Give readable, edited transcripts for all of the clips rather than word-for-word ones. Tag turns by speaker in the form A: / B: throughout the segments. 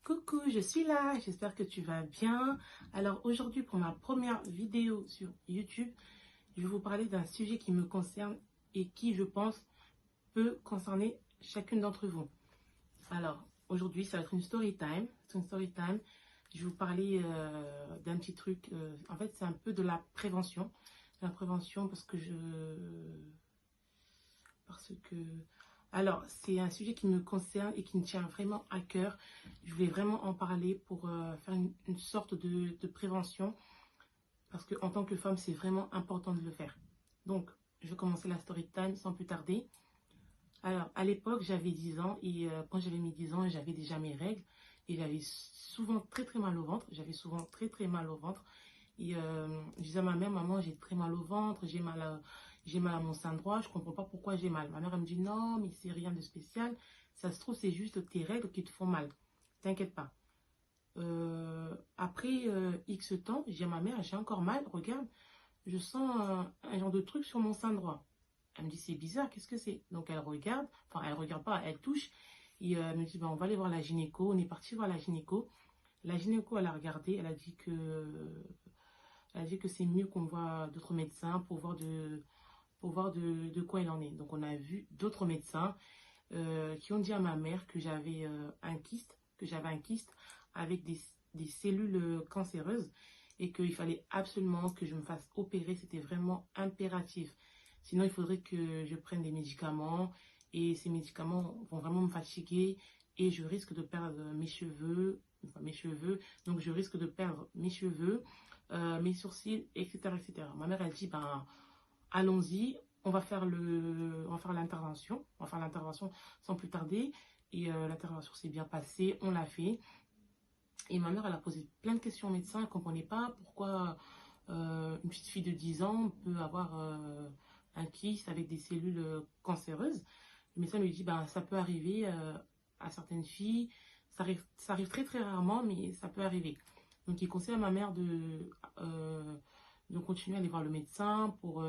A: Coucou, je suis là, j'espère que tu vas bien. Alors aujourd'hui pour ma première vidéo sur YouTube, je vais vous parler d'un sujet qui me concerne et qui je pense peut concerner chacune d'entre vous. Alors aujourd'hui ça va être une story time, c'est une story time. Je vais vous parler d'un petit truc, en fait c'est un peu de la prévention. La prévention parce que alors, c'est un sujet qui me concerne et qui me tient vraiment à cœur. Je voulais vraiment en parler pour faire une sorte de prévention. Parce qu'en tant que femme, c'est vraiment important de le faire. Donc, je vais commencer la story time sans plus tarder. Alors, à l'époque, j'avais 10 ans. Et quand j'avais mes 10 ans, j'avais déjà mes règles. Et j'avais souvent très très mal au ventre. J'avais souvent très très mal au ventre. Et je disais à ma mère, maman, j'ai très mal au ventre, j'ai mal à mon sein droit, je comprends pas pourquoi j'ai mal. Ma mère, elle me dit, non, mais c'est rien de spécial. Ça se trouve, c'est juste tes règles qui te font mal. T'inquiète pas. Après X temps, j'ai à ma mère, j'ai encore mal, regarde, je sens un genre de truc sur mon sein droit. Elle me dit, c'est bizarre, qu'est-ce que c'est? Donc elle regarde, enfin elle regarde pas, elle touche. Et elle me dit, bah, on va aller voir la gynéco. On est parti voir la gynéco. La gynéco, elle a regardé, elle a dit que c'est mieux qu'on voit d'autres médecins pour voir de quoi il en est. Donc on a vu d'autres médecins qui ont dit à ma mère que j'avais un kyste avec des cellules cancéreuses et qu'il fallait absolument que je me fasse opérer. C'était vraiment impératif. Sinon, il faudrait que je prenne des médicaments et ces médicaments vont vraiment me fatiguer et je risque de perdre mes cheveux, donc je risque de perdre mes cheveux, mes sourcils, etc., etc. Ma mère, elle dit, ben, allons-y, on va faire l'intervention, sans plus tarder. Et l'intervention s'est bien passée, on l'a fait. Et ma mère, elle a posé plein de questions au médecin, elle ne comprenait pas pourquoi une petite fille de 10 ans peut avoir un kyste avec des cellules cancéreuses. Le médecin lui dit, ben, ça peut arriver à certaines filles, ça arrive très très rarement, mais ça peut arriver. Donc il conseille à ma mère de continuer à aller voir le médecin pour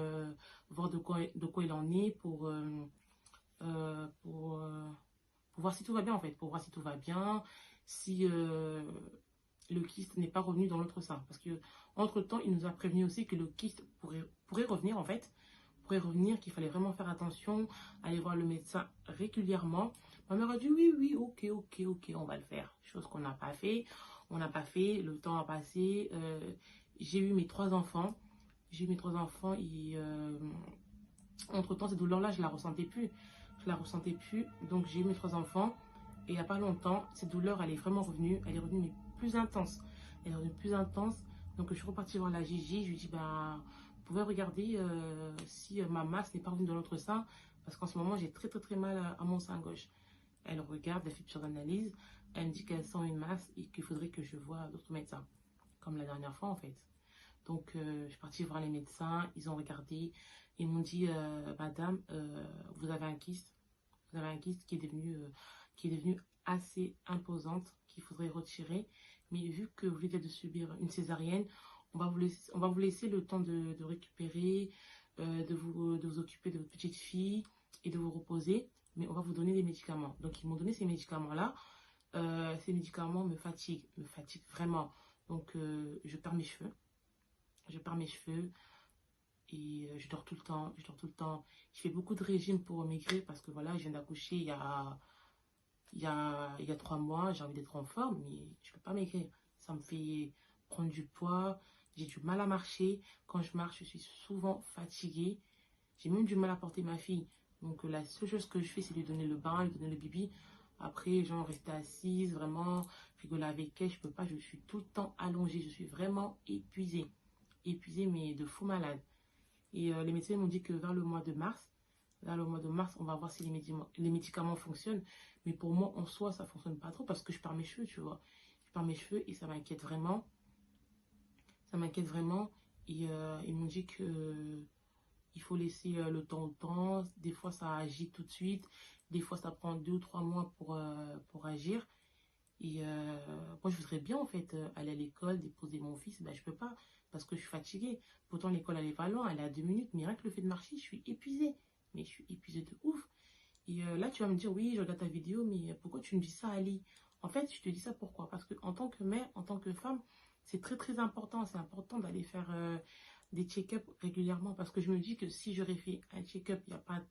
A: voir de quoi il en est, euh, pour, euh, pour voir si tout va bien en fait, pour voir si tout va bien, si le kyste n'est pas revenu dans l'autre sein. Parce que entre-temps, il nous a prévenu aussi que le kyste pourrait revenir en fait, pourrait revenir, qu'il fallait vraiment faire attention, aller voir le médecin régulièrement. Ma mère a dit oui, oui, ok, ok, ok, on va le faire. Chose qu'on n'a pas fait. On n'a pas fait, le temps a passé. J'ai eu mes trois enfants. J'ai eu mes trois enfants et entre-temps, cette douleur-là, je la ressentais plus. Je la ressentais plus. Donc, j'ai eu mes trois enfants. Et il n'y a pas longtemps, cette douleur, elle est vraiment revenue. Elle est revenue, mais plus intense. Elle est revenue plus intense. Donc, je suis repartie voir la Gigi. Je lui dis, ben, vous pouvez regarder si ma masse n'est pas revenue dans l'autre sein. Parce qu'en ce moment, j'ai très, très, très mal à mon sein gauche. Elle regarde, elle fait plusieurs analyses. Elle me dit qu'elle sent une masse et qu'il faudrait que je voie d'autres médecins. Comme la dernière fois, en fait. Donc, je suis partie voir les médecins. Ils ont regardé. Ils m'ont dit, madame, vous avez un kyste. Vous avez un kyste qui est devenu assez imposante, qu'il faudrait retirer. Mais vu que vous venez de subir une césarienne, on va vous laisser le temps de récupérer, de vous occuper de votre petite fille et de vous reposer. Mais on va vous donner des médicaments. Donc, ils m'ont donné ces médicaments-là. Ces médicaments me fatiguent vraiment. Donc, je perds mes cheveux. Je perds mes cheveux et je dors tout le temps. Je dors tout le temps. Je fais beaucoup de régimes pour maigrir parce que voilà, je viens d'accoucher il y a 3 mois. J'ai envie d'être en forme, mais je ne peux pas maigrir. Ça me fait prendre du poids. J'ai du mal à marcher. Quand je marche, je suis souvent fatiguée. J'ai même du mal à porter ma fille. Donc la seule chose que je fais, c'est lui donner le bain, lui donner le bibi. Après, genre, rester assise, vraiment, rigoler avec elle. Je peux pas, je suis tout le temps allongée. Je suis vraiment épuisée. Épuisée, mais de fou malade. Et les médecins m'ont dit que vers le mois de mars, on va voir si les médicaments fonctionnent. Mais pour moi, en soi, ça fonctionne pas trop parce que je perds mes cheveux, tu vois. Je perds mes cheveux et ça m'inquiète vraiment. Ça m'inquiète vraiment. Et ils m'ont dit que il faut laisser le temps au temps. Des fois, ça agit tout de suite. Des fois, ça prend 2 ou 3 mois pour agir. Et moi, je voudrais bien, en fait, aller à l'école, déposer mon fils. Ben, je peux pas parce que je suis fatiguée. Pourtant, l'école, elle est pas loin. Elle est à 2 minutes. Mais rien que le fait de marcher, je suis épuisée. Mais je suis épuisée de ouf. Et là, tu vas me dire, oui, je regarde ta vidéo, mais pourquoi tu me dis ça, Ali? En fait, je te dis ça pourquoi? Parce que en tant que mère, en tant que femme, c'est très très important. C'est important d'aller faire des check-up régulièrement. Parce que je me dis que si j'aurais fait un check-up, il n'y a pas,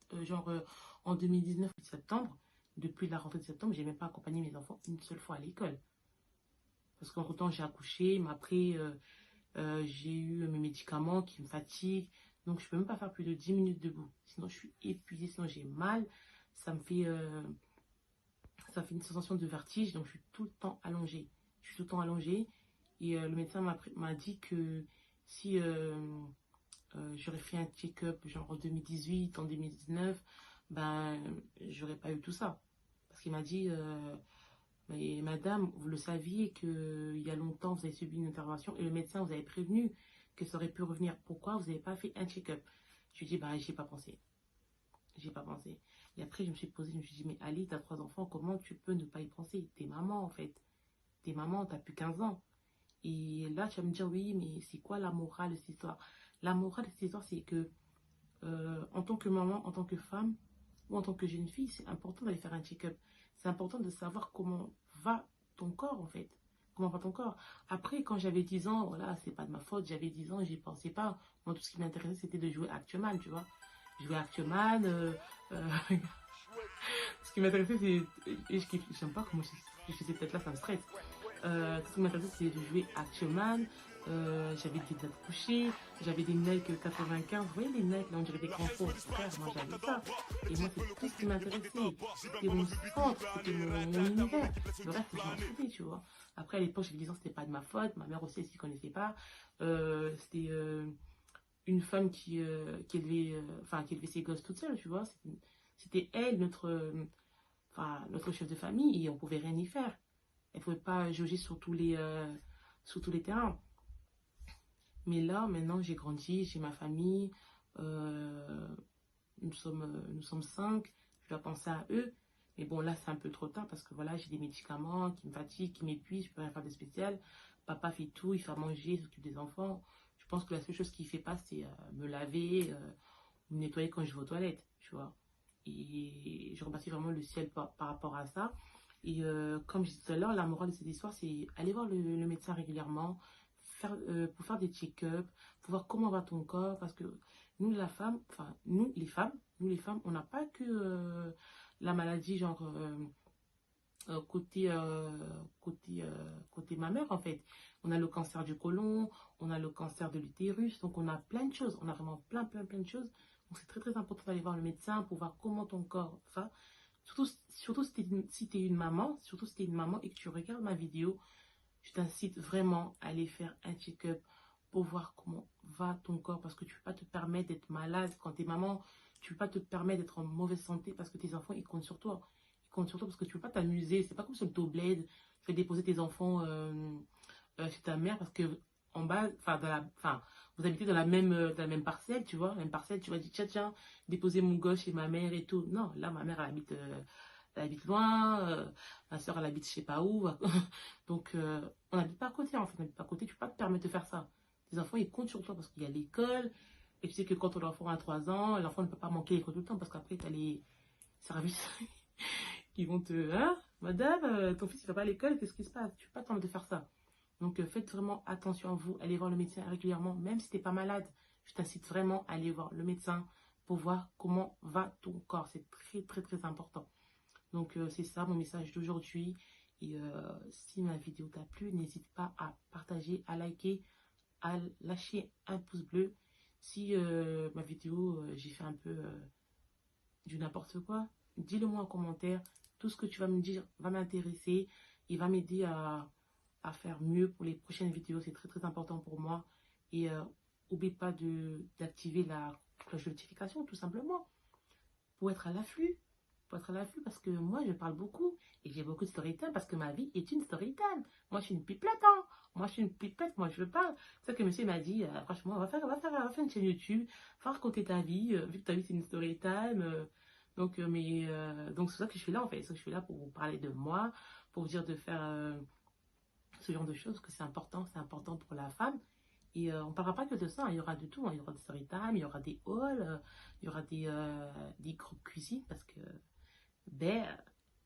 A: en 2019, septembre, depuis la rentrée de septembre, j'ai même pas accompagné mes enfants une seule fois à l'école. Parce qu'entre temps, j'ai accouché, mais après, j'ai eu mes médicaments qui me fatiguent. Donc, je peux même pas faire plus de 10 minutes debout. Sinon, je suis épuisée, sinon j'ai mal. Ça me fait, euh, Ça fait une sensation de vertige. Donc, je suis tout le temps allongée. Je suis tout le temps allongée. Et le médecin m'a dit que si j'aurais fait un check-up genre en 2018, en 2019, ben, j'aurais pas eu tout ça. Parce qu'il m'a dit, mais madame, vous le saviez qu'il y a longtemps, vous avez subi une intervention et le médecin vous avait prévenu que ça aurait pu revenir. Pourquoi vous n'avez pas fait un check-up? Je lui ai dit, bah, j'y ai pas pensé. J'y ai pas pensé. Et après, je me suis posée, je me suis dit, mais Ali, t'as 3 enfants, comment tu peux ne pas y penser? T'es maman, en fait. T'es maman, t'as plus 15 ans. Et là, tu vas me dire, oui, mais c'est quoi la morale de cette histoire? La morale de cette histoire, c'est que, en tant que maman, en tant que femme, ou en tant que jeune fille, c'est important d'aller faire un check-up. C'est important de savoir comment va ton corps, en fait. Comment va ton corps. Après, quand j'avais 10 ans, voilà, c'est pas de ma faute, j'avais 10 ans, j'y pensais pas. Moi, tout ce qui m'intéressait, c'était de jouer Actueman, tu vois. Jouer Actueman, euh, ce qui m'intéressait, c'est. Et je kiffe, j'aime pas comment je fais cette tête-là, ça me stresse. Ce qui m'intéressait, c'est de jouer Actueman. J'avais des dates couchées, j'avais des Nike 95. Vous voyez les Nike, là, on dirait des grands faux. Frère, moi, j'avais ça. Et moi, c'est tout ce qui m'intéressait. C'était mon centre, c'était mon univers. Le reste, je m'en foutais, tu vois. Après, à l'époque, j'avais 10 ans, c'était pas de ma faute. Ma mère aussi, elle s'y connaissait pas. C'était une femme qui élevait ses gosses toute seule, tu vois. C'était elle, notre chef de famille, et on pouvait rien y faire. Elle ne pouvait pas jauger sur tous les terrains. Mais là, maintenant, j'ai grandi, j'ai ma famille, euh, nous sommes 5, je dois penser à eux. Mais bon, là, c'est un peu trop tard parce que voilà, j'ai des médicaments qui me fatiguent, qui m'épuisent, je peux rien faire de spécial. Papa fait tout, il fait à manger, il s'occupe des enfants. Je pense que la seule chose qu'il fait pas, c'est me laver, me nettoyer quand je vais aux toilettes, tu vois. Et je remercie vraiment le ciel par rapport à ça. Et comme je disais tout à l'heure, la morale de cette histoire, c'est aller voir le médecin régulièrement, pour faire des check-up, pour voir comment va ton corps. Parce que nous, la femme, enfin, nous les femmes, on n'a pas que la maladie, genre côté mammaire, en fait. On a le cancer du côlon, on a le cancer de l'utérus, donc on a plein de choses. On a vraiment plein de choses. Donc c'est très, très important d'aller voir le médecin pour voir comment ton corps va. Surtout si t'es une maman, surtout si t'es une maman et que tu regardes ma vidéo, je t'incite vraiment à aller faire un check-up pour voir comment va ton corps parce que tu ne peux pas te permettre d'être malade quand tu es maman. Tu ne peux pas te permettre d'être en mauvaise santé parce que tes enfants, ils comptent sur toi. Ils comptent sur toi parce que tu ne peux pas t'amuser. C'est pas comme sur le bled. Tu fais déposer tes enfants chez ta mère parce que en bas, vous habitez dans la même parcelle, tu vois. La même parcelle, tu vas dire, tiens, déposer mon gosse chez ma mère et tout. Non, là, ma mère, elle habite loin. Ma soeur, elle habite je sais pas où. Donc, on n'habite pas à côté, en fait. On n'habite pas à côté, tu peux pas te permettre de faire ça. Tes enfants, ils comptent sur toi parce qu'il y a l'école. Et tu sais que quand ton enfant a 3 ans, l'enfant ne peut pas manquer l'école tout le temps parce qu'après, tu as les services qui vont te... Hein, madame, ton fils ne va pas à l'école, qu'est-ce qui se passe? Tu peux pas te permettre de faire ça. Donc, faites vraiment attention à vous. Allez voir le médecin régulièrement, même si tu n'es pas malade. Je t'incite vraiment à aller voir le médecin pour voir comment va ton corps. C'est très, très, très important. Donc, c'est ça mon message d'aujourd'hui. Et si ma vidéo t'a plu, n'hésite pas à partager, à liker, à lâcher un pouce bleu. Si ma vidéo, j'ai fait un peu du n'importe quoi, dis-le moi en commentaire. Tout ce que tu vas me dire va m'intéresser et va m'aider à faire mieux pour les prochaines vidéos. C'est très très important pour moi. Et n'oublie pas d'activer la cloche de notification tout simplement pour être à l'afflux. Pour être à l'afflux parce que moi je parle beaucoup et j'ai beaucoup de story time parce que ma vie est une story time. Moi je suis une pipelette, hein. Moi je suis une pipelette, moi je parle. C'est ça que monsieur m'a dit, franchement, on va faire une chaîne YouTube, va raconter ta vie, vu que ta vie c'est une story time. Donc c'est ça que je suis là en fait. C'est ça que je suis là pour vous parler de moi, pour vous dire de faire ce genre de choses, que c'est important pour la femme. Et on ne parlera pas que de ça, hein. Il y aura de tout, hein. Il y aura des story time, il y aura des hauls, il y aura des groupes cuisine parce que ben,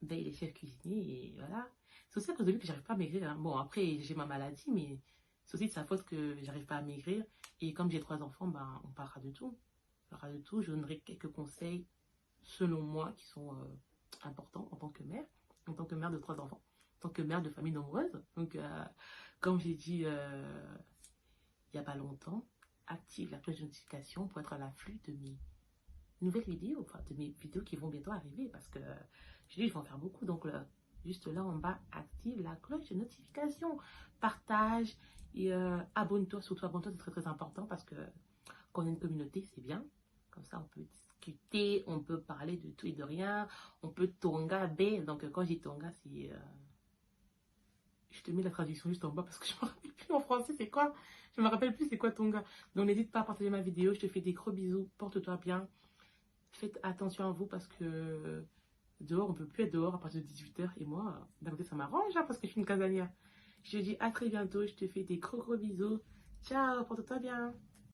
A: ben, il est chef cuisinier et voilà. C'est aussi à cause de lui que j'arrive pas à maigrir, hein. Bon, après, j'ai ma maladie, mais c'est aussi de sa faute que j'arrive pas à maigrir. Et comme j'ai 3 enfants, ben, on parlera de tout. On parlera de tout. Je donnerai quelques conseils, selon moi, qui sont importants en tant que mère de 3 enfants, en tant que mère de famille nombreuse. Donc, comme j'ai dit il n'y a pas longtemps, active la cloche de notification pour être à l'afflux de mes nouvelles vidéos, enfin de mes vidéos qui vont bientôt arriver parce que je dis, je vais en faire beaucoup. Donc, juste là en bas, active la cloche de notification, partage et abonne-toi. Surtout, abonne-toi, c'est très très important parce que quand on a une communauté, c'est bien. Comme ça, on peut discuter, on peut parler de tout et de rien, on peut tonga, donc quand je dis tonga, c'est je te mets la traduction juste en bas parce que je me rappelle plus en français c'est quoi. Je me rappelle plus c'est quoi ton gars. Donc n'hésite pas à partager ma vidéo. Je te fais des gros bisous. Porte-toi bien. Faites attention à vous parce que dehors, on peut plus être dehors à partir de 18h. Et moi, d'un côté, ça m'arrange hein, parce que je suis une casanière. Je te dis à très bientôt. Je te fais des gros bisous. Ciao, porte-toi bien.